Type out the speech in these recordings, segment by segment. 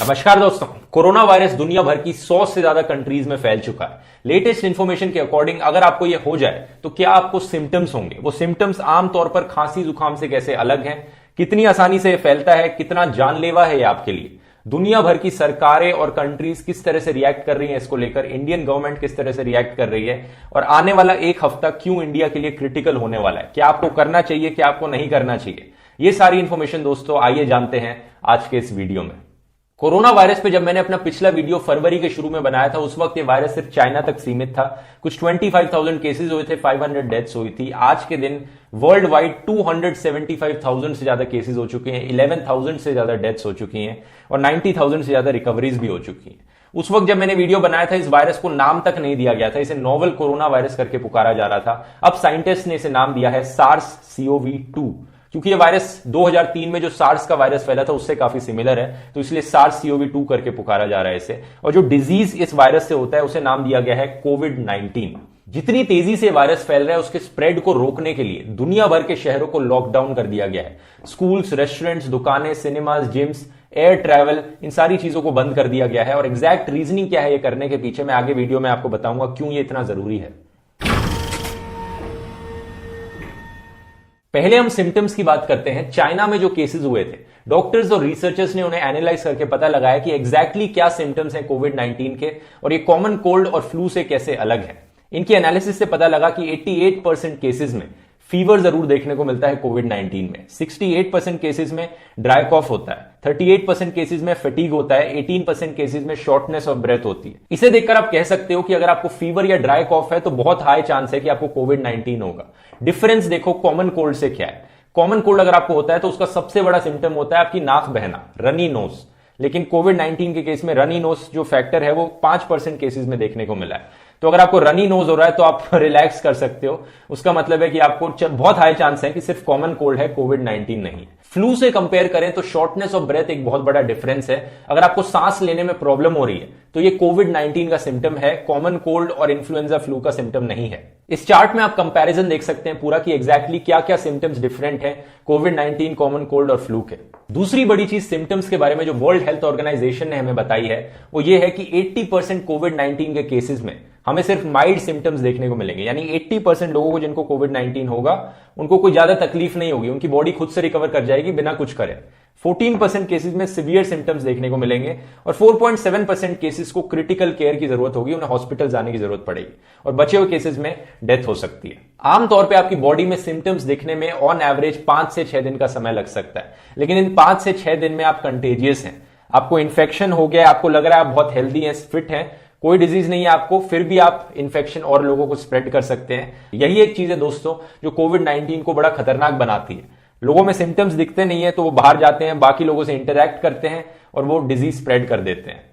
नमस्कार दोस्तों। Corona virus दुनिया भर की 100 से ज्यादा कंट्रीज में फैल चुका है। लेटेस्ट इंफॉर्मेशन के अकॉर्डिंग अगर आपको यह हो जाए तो क्या आपको सिम्टम्स होंगे? वो सिम्टम्स आमतौर पर खांसी जुकाम से कैसे अलग हैं, कितनी आसानी से फैलता है, कितना जानलेवा है ये आपके लिए, दुनिया भर की सरकारें और कंट्रीज किस तरह से रिएक्ट कर रही हैं इसको लेकर, इंडियन गवर्नमेंट किस तरह से रिएक्ट कर रही है, और आने वाला एक हफ्ता क्यों इंडिया के लिए क्रिटिकल होने वाला है, क्या आपको करना चाहिए, क्या आपको नहीं करना चाहिए, ये सारी इंफॉर्मेशन दोस्तों आइए जानते हैं आज के इस वीडियो में। कोरोना वायरस पे जब मैंने अपना पिछला वीडियो फरवरी के शुरू में बनाया था, उस वक्त ये वायरस सिर्फ चाइना तक सीमित था। कुछ 25,000 केसेस हुए थे, 500 डेथ्स हुई थी। आज के दिन वर्ल्ड वाइड 275,000 से ज्यादा केसेस हो चुके हैं, 11,000 से ज्यादा डेथ्स हो चुकी हैं और 90,000 से ज्यादा रिकवरीज भी हो चुकी हैं। उस वक्त जब मैंने वीडियो बनाया था, इस वायरस को नाम तक नहीं दिया गया था, इसे नोवेल कोरोना वायरस करके पुकारा जा रहा था। अब साइंटिस्ट ने इसे नाम दिया है SARS-CoV-2, क्योंकि ये वायरस 2003 में जो सार्स का वायरस फैला था उससे काफी सिमिलर है, तो इसलिए SARS-CoV-2 करके पुकारा जा रहा है इसे। और जो डिजीज इस वायरस से होता है उसे नाम दिया गया है कोविड-19। जितनी तेजी से वायरस फैल रहा है उसके स्प्रेड को रोकने के लिए दुनिया भर के शहरों को लॉकडाउन कर दिया गया है। स्कूल्स, रेस्टोरेंट्स, दुकानें, सिनेमाज, जिम्स, एयर ट्रैवल, इन सारी चीजों को बंद कर दिया गया है। और एग्जैक्ट रीजनिंग क्या है ये करने के पीछे मैं आगे वीडियो में आपको बताऊंगा क्यों ये इतना जरूरी है। पहले हम सिम्टम्स की बात करते हैं। चाइना में जो केसेस हुए थे, डॉक्टर्स और रिसर्चर्स ने उन्हें एनालाइज करके पता लगाया कि एग्जैक्टली क्या सिम्टम्स हैं कोविड-19 के और ये कॉमन कोल्ड और फ्लू से कैसे अलग है। इनकी एनालिसिस से पता लगा कि 88% केसेस में फीवर जरूर देखने को मिलता है कोविड-19 में, 68% केसेस में ड्राई कॉफ होता है, 38% केसेस में फटीग होता है, 18% केसेस में शॉर्टनेस ऑफ ब्रेथ होती है। इसे देखकर आप कह सकते हो कि अगर आपको फीवर या ड्राई कॉफ है तो बहुत हाई चांस है कि आपको कोविड-19 होगा। डिफरेंस देखो कॉमन कोल्ड से क्या है। कॉमन कोल्ड अगर आपको होता है तो उसका सबसे बड़ा सिम्टम होता है आपकी नाक बहना, रनी नोज। लेकिन कोविड-19 के केस में रनी नोज जो फैक्टर है वो 5% केसेस में देखने को मिला है। तो अगर आपको रनी नोज हो रहा है तो आप रिलैक्स कर सकते हो, उसका मतलब है कि आपको बहुत हाई चांस है कि सिर्फ कॉमन कोल्ड है, कोविड-19 नहीं। फ्लू से कंपेयर करें तो शॉर्टनेस ऑफ ब्रेथ एक बहुत बड़ा डिफरेंस है। अगर आपको सांस लेने में प्रॉब्लम हो रही है तो ये कोविड-19 का सिम्टम है, कॉमन कोल्ड और इन्फ्लुएंजा फ्लू का सिम्टम नहीं है। इस चार्ट में आप कंपैरिजन देख सकते हैं पूरा कि एग्जैक्टली क्या क्या सिम्टम्स डिफरेंट है कोविड-19, कॉमन कोल्ड और फ्लू के। दूसरी बड़ी चीज सिम्टम्स के बारे में जो वर्ल्ड हेल्थ ऑर्गेनाइजेशन ने हमें बताई है वो ये है कि 80% कोविड-19 के केसेस में हमें सिर्फ माइल्ड सिम्टम्स देखने को मिलेंगे। यानी 80% लोगों को जिनको कोविड-19 होगा उनको कोई ज्यादा तकलीफ नहीं होगी, उनकी बॉडी खुद से रिकवर कर जाएगी बिना कुछ करे। 14% केसेस में सीवियर सिम्टम्स देखने को मिलेंगे और 4.7% केसेस को क्रिटिकल केयर की जरूरत होगी, उन्हें हॉस्पिटल जाने की जरूरत पड़ेगी और बचे हुए केसेस में डेथ हो सकती है। आमतौर पे आपकी बॉडी में सिम्टम्स दिखने में ऑन एवरेज 5 से 6 दिन का समय लग सकता है, लेकिन इन 5 से 6 दिन में आप कंटेजियस हैं, आपको इन्फेक्शन हो गया, आपको लग रहा है आप बहुत हेल्दी हैं, फिट हैं, कोई डिजीज नहीं है आपको, फिर भी आप इन्फेक्शन और लोगों को स्प्रेड कर सकते हैं। यही एक चीज है दोस्तों जो कोविड-19 को बड़ा खतरनाक बनाती है। लोगों में सिम्टम्स दिखते नहीं है तो वो बाहर जाते हैं, बाकी लोगों से इंटरैक्ट करते हैं और वो डिजीज स्प्रेड कर देते हैं।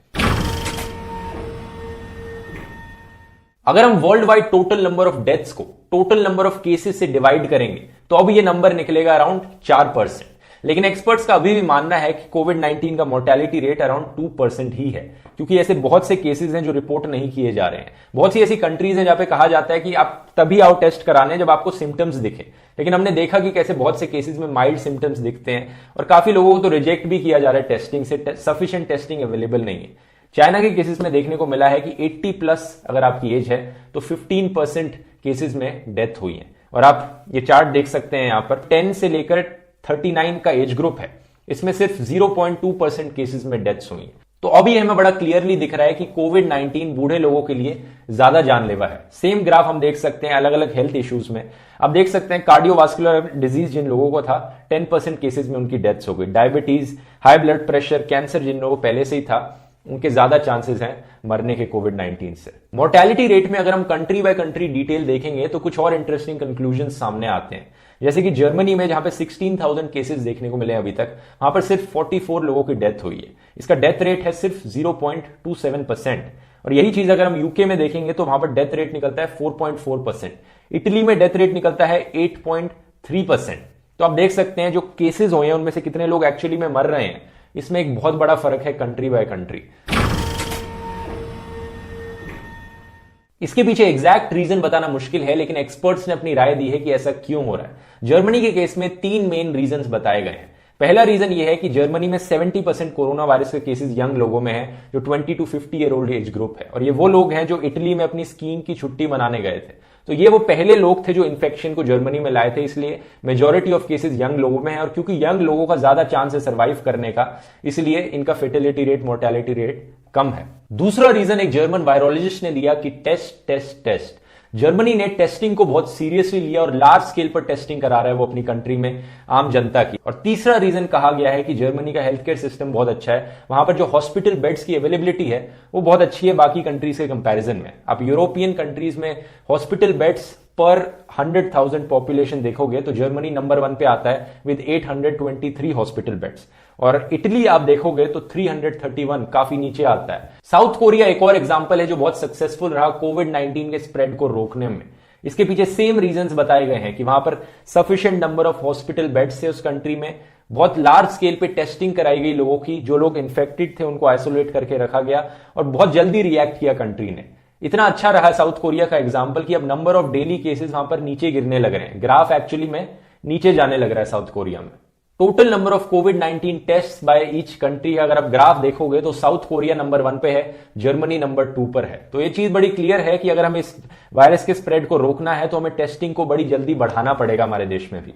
अगर हम world wide total number of deaths को टोटल नंबर ऑफ केसेस से डिवाइड करेंगे तो अब ये नंबर निकलेगा अराउंड 4%। लेकिन एक्सपर्ट्स का अभी भी मानना है कि कोविड-19 का मोर्टेलिटी रेट अराउंड 2% ही है, क्योंकि ऐसे बहुत से केसेस हैं जो रिपोर्ट नहीं किए जा रहे हैं। बहुत सी ऐसी कंट्रीज हैं जहां पे कहा जाता है कि आप तभी आओ टेस्ट कराने जब आपको सिम्टम्स दिखे, लेकिन हमने देखा कि कैसे बहुत से केसेस में माइल्ड सिम्टम्स दिखते हैं और काफी लोगों को तो रिजेक्ट भी किया जा रहा है टेस्टिंग से, सफिशिएंट टेस्टिंग अवेलेबल नहीं है। चाइना के केसेस में देखने को मिला है कि 80+ अगर आपकी एज है तो 15% केसेस में डेथ हुई है। और आप ये चार्ट देख सकते हैं, यहां पर 10 से लेकर 39 का एज ग्रुप है, इसमें सिर्फ 0.2% केसेस में डेथ्स हुई। तो अभी हमें बड़ा क्लियरली दिख रहा है कि कोविड-19 बूढ़े लोगों के लिए ज्यादा जानलेवा है। सेम ग्राफ हम देख सकते हैं अलग अलग हेल्थ इश्यूज में। आप देख सकते हैं कार्डियोवास्कुलर डिजीज जिन लोगों को था 10% केसेस में उनकी डेथ्स हो गई। Diabetes, high blood pressure, cancer जिन लोगों को पहले से ही था उनके ज्यादा चांसेस हैं मरने के कोविड-19 से। मोर्टेलिटी रेट में अगर हम कंट्री बाय कंट्री डिटेल देखेंगे तो कुछ और इंटरेस्टिंग कंक्लूजन सामने आते हैं। जैसे कि जर्मनी में जहां पे 16,000 केसेस देखने को मिले अभी तक, वहां पर सिर्फ 44 लोगों की डेथ हुई है। इसका डेथ रेट है सिर्फ 0.27%। और यही चीज अगर हम यूके में देखेंगे तो वहां पर डेथ रेट निकलता है 4.4%। इटली में डेथ रेट निकलता है 8.3%। तो आप देख सकते हैं जो केसेस हुए हैं उनमें से कितने लोग एक्चुअली में मर रहे हैं, इसमें एक बहुत बड़ा फर्क है कंट्री बाय कंट्री। इसके पीछे एग्जैक्ट रीजन बताना मुश्किल है, लेकिन एक्सपर्ट्स ने अपनी राय दी है कि ऐसा क्यों हो रहा है। जर्मनी के केस में 3 मेन रीजंस बताए गए हैं। पहला रीजन ये है कि जर्मनी में 70% कोरोना वायरस के केसेस यंग लोगों में हैं, जो 20 to 50 year old age group है, और ये वो लोग हैं जो इटली में अपनी स्कीइंग की छुट्टी मनाने गए थे। तो ये वो पहले लोग थे जो इन्फेक्शन को जर्मनी में लाए थे, इसलिए मेजॉरिटी ऑफ केसेस यंग लोगों में है, और क्योंकि यंग लोगों का ज्यादा चांस है सर्वाइव करने का, इसलिए इनका फेर्टिलिटी रेट, मोर्टेलिटी रेट कम है। दूसरा रीजन एक जर्मन वायरोलॉजिस्ट ने दिया कि टेस्ट। जर्मनी ने टेस्टिंग को बहुत सीरियसली लिया और लार्ज स्केल पर टेस्टिंग करा रहा है वो अपनी कंट्री में आम जनता की। और तीसरा रीजन कहा गया है कि जर्मनी का हेल्थ केयर सिस्टम बहुत अच्छा है, वहां पर जो हॉस्पिटल बेड्स की अवेलेबिलिटी है वो बहुत अच्छी है बाकी कंट्रीज के कंपैरिजन में। आप यूरोपियन कंट्रीज में हॉस्पिटल बेड्स पर 100,000 पॉपुलेशन देखोगे तो जर्मनी नंबर 1 पे आता है विद 823 हॉस्पिटल बेड्स, और इटली आप देखोगे तो 331, काफी नीचे आता है। साउथ कोरिया एक और एग्जांपल है जो बहुत सक्सेसफुल रहा कोविड-19 के स्प्रेड को रोकने में। इसके पीछे सेम रीजंस बताए गए हैं कि वहां पर sufficient number of hospital beds थे उस कंट्री में, बहुत लार्ज स्केल पे टेस्टिंग कराई गई लोगों की, जो लोग इन्फेक्टेड थे उनको आइसोलेट करके रखा गया, और बहुत जल्दी रिएक्ट किया कंट्री ने। इतना अच्छा रहा साउथ कोरिया का एग्जांपल कि अब नंबर ऑफ डेली केसेस वहां पर नीचे गिरने लग रहे हैं, ग्राफ एक्चुअली में नीचे जाने लग रहा है साउथ कोरिया में। टोटल नंबर ऑफ कोविड-19 टेस्ट बाय ईच कंट्री, अगर आप ग्राफ देखोगे तो साउथ कोरिया नंबर 1 पे है, जर्मनी नंबर 2 पर है। तो ये चीज बड़ी क्लियर है कि अगर हमें इस वायरस के स्प्रेड को रोकना है तो हमें टेस्टिंग को बड़ी जल्दी बढ़ाना पड़ेगा हमारे देश में भी।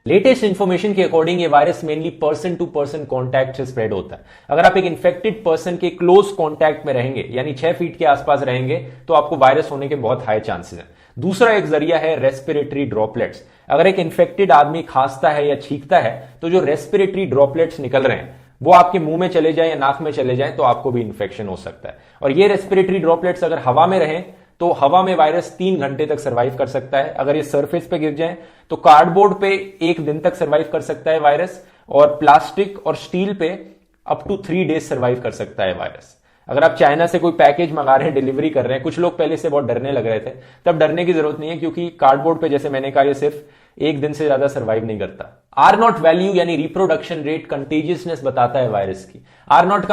लेटेस्ट इंफॉर्मेशन के अकॉर्डिंग ये virus mainly person to person contact से स्प्रेड होता है। अगर आप एक इन्फेक्टेड पर्सन के क्लोज कॉन्टैक्ट में रहेंगे, यानी 6 फीट के आसपास रहेंगे, तो आपको वायरस होने के बहुत हाई चांसेस हैं। दूसरा एक जरिया है रेस्पिरेटरी ड्रॉपलेट्स। अगर एक इन्फेक्टेड आदमी खांसता है या छींकता है तो जो रेस्पिरेटरी ड्रॉपलेट्स निकल रहे हैं वो आपके मुंह में चले जाए या नाक में चले जाए तो आपको भी इन्फेक्शन हो सकता है। और ये रेस्पिरेटरी ड्रॉपलेट्स अगर हवा में रहें तो हवा में वायरस 3 घंटे तक सर्वाइव कर सकता है। अगर ये सरफेस पे गिर जाए तो कार्डबोर्ड पे 1 दिन तक सर्वाइव कर सकता है वायरस, और प्लास्टिक और स्टील पे अप टू 3 डेज सर्वाइव कर सकता है वायरस। अगर आप चाइना से कोई पैकेज मंगा रहे हैं, डिलीवरी कर रहे हैं, कुछ लोग पहले से बहुत डरने लग रहे थे, तब डरने की जरूरत नहीं है, क्योंकि कार्डबोर्ड पे जैसे मैंने कहा ये सिर्फ 1 दिन से ज्यादा सर्वाइव नहीं करता। R0 वैल्यू यानी रिप्रोडक्शन रेट कंटेजियसनेस बताता है वायरस की। R0 का